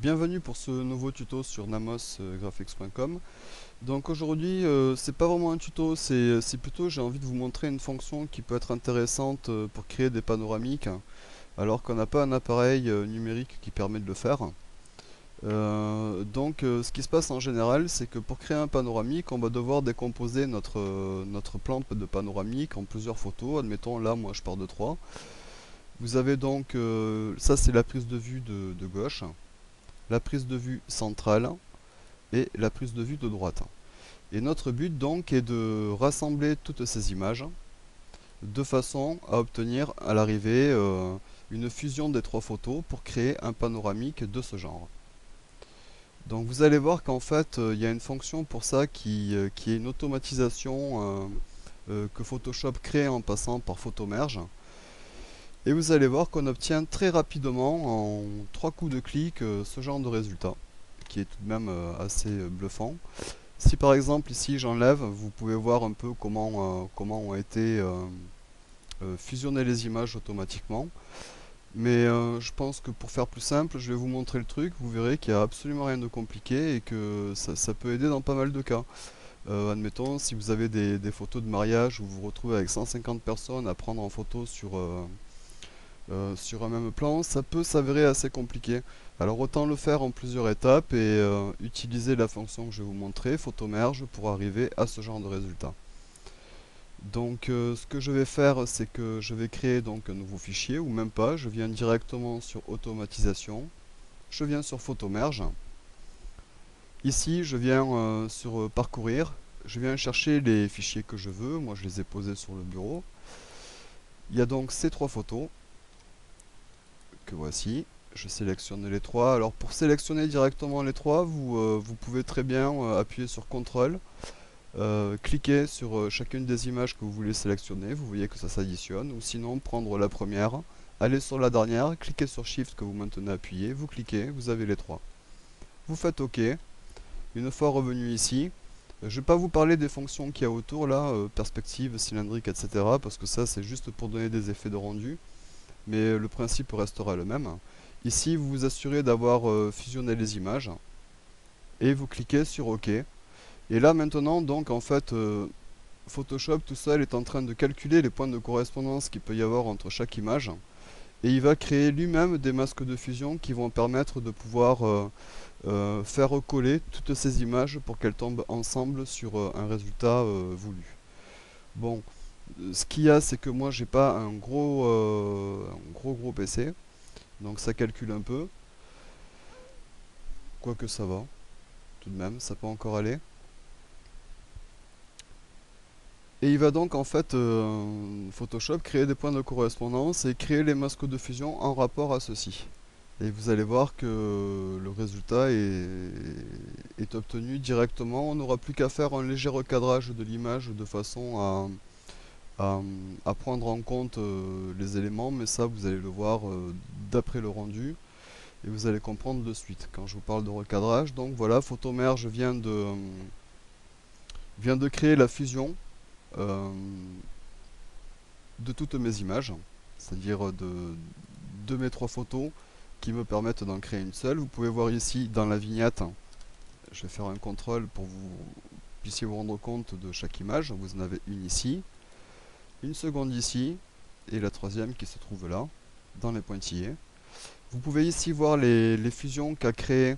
Bienvenue pour ce nouveau tuto sur namosgraphics.com. Donc aujourd'hui, c'est pas vraiment un tuto, c'est plutôt j'ai envie de vous montrer une fonction qui peut être intéressante pour créer des panoramiques alors qu'on n'a pas un appareil numérique qui permet de le faire. Ce qui se passe en général, c'est que pour créer un panoramique, on va devoir décomposer notre plan de panoramique en plusieurs photos. Admettons, là, moi, je pars de 3. Vous avez donc, ça c'est la prise de vue de gauche, la prise de vue centrale et la prise de vue de droite. Et notre but donc est de rassembler toutes ces images de façon à obtenir à l'arrivée une fusion des 3 photos pour créer un panoramique de ce genre. Donc vous allez voir qu'en fait il y a une fonction pour ça qui est une automatisation que Photoshop crée en passant par Photomerge. Et vous allez voir qu'on obtient très rapidement en 3 coups de clic ce genre de résultat qui est tout de même assez bluffant. Si par exemple ici j'enlève, vous pouvez voir un peu comment ont été fusionnées les images automatiquement. Mais je pense que pour faire plus simple, je vais vous montrer le truc. Vous verrez qu'il n'y a absolument rien de compliqué et que ça peut aider dans pas mal de cas. Admettons, si vous avez des photos de mariage où vous vous retrouvez avec 150 personnes à prendre en photo sur un même plan, ça peut s'avérer assez compliqué. Alors autant le faire en plusieurs étapes et utiliser la fonction que je vais vous montrer, Photomerge, pour arriver à ce genre de résultat. Donc ce que je vais faire, c'est que je vais créer donc un nouveau fichier, ou même pas, je viens directement sur Automatisation, je viens sur Photomerge. Ici, je viens sur Parcourir, je viens chercher les fichiers que je veux, moi je les ai posés sur le bureau. Il y a donc ces 3 photos que voici. Je sélectionne les 3. Alors pour sélectionner directement les 3, vous pouvez très bien appuyer sur CTRL, cliquer sur chacune des images que vous voulez sélectionner, vous voyez que ça s'additionne, ou sinon prendre la première, aller sur la dernière, cliquer sur Shift que vous maintenez appuyé, vous cliquez, vous avez les 3. Vous faites OK. Une fois revenu ici, je ne vais pas vous parler des fonctions qu'il y a autour là, perspective, cylindrique, etc. parce que ça c'est juste pour donner des effets de rendu, mais le principe restera le même. Ici, vous vous assurez d'avoir fusionné les images et vous cliquez sur OK. Et là maintenant, donc en fait, Photoshop tout seul est en train de calculer les points de correspondance qu'il peut y avoir entre chaque image et il va créer lui-même des masques de fusion qui vont permettre de pouvoir faire recoller toutes ces images pour qu'elles tombent ensemble sur un résultat voulu. Bon, ce qu'il y a, c'est que moi j'ai pas un gros PC, donc ça calcule un peu, quoique ça va, tout de même, ça peut encore aller. Et il va donc en fait Photoshop créer des points de correspondance et créer les masques de fusion en rapport à ceci. Et vous allez voir que le résultat est obtenu directement. On n'aura plus qu'à faire un léger recadrage de l'image de façon à prendre en compte les éléments, mais ça vous allez le voir d'après le rendu et vous allez comprendre de suite quand je vous parle de recadrage. Donc voilà, Photomerge vient de créer la fusion de toutes mes images, c'est-à-dire de mes 3 photos qui me permettent d'en créer une seule. Vous pouvez voir ici dans la vignette, je vais faire un contrôle pour que vous puissiez vous rendre compte de chaque image. Vous en avez une ici, une seconde ici, et la troisième qui se trouve là, dans les pointillés. Vous pouvez ici voir les fusions qu'a créé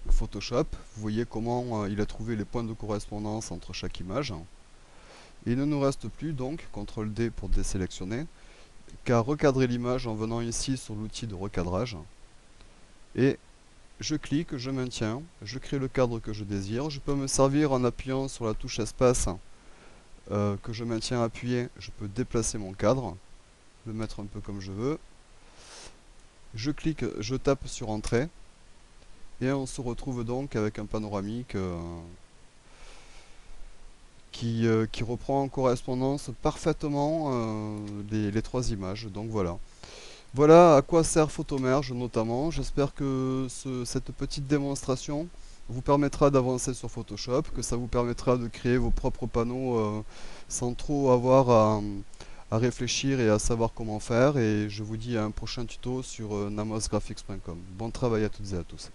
Photoshop. Vous voyez comment il a trouvé les points de correspondance entre chaque image. Et il ne nous reste plus donc, CTRL D pour désélectionner, qu'à recadrer l'image en venant ici sur l'outil de recadrage. Et je clique, je maintiens, je crée le cadre que je désire. Je peux me servir en appuyant sur la touche espace que je maintiens appuyé. Je peux déplacer mon cadre, le mettre un peu comme je veux. Je clique, je tape sur Entrée. Et on se retrouve donc avec un panoramique qui reprend en correspondance parfaitement les 3 images. Donc voilà. Voilà à quoi sert Photomerge notamment. J'espère que cette petite démonstration vous permettra d'avancer sur Photoshop, que ça vous permettra de créer vos propres panneaux sans trop avoir à réfléchir et à savoir comment faire. Et je vous dis à un prochain tuto sur namosgraphics.com. Bon travail à toutes et à tous.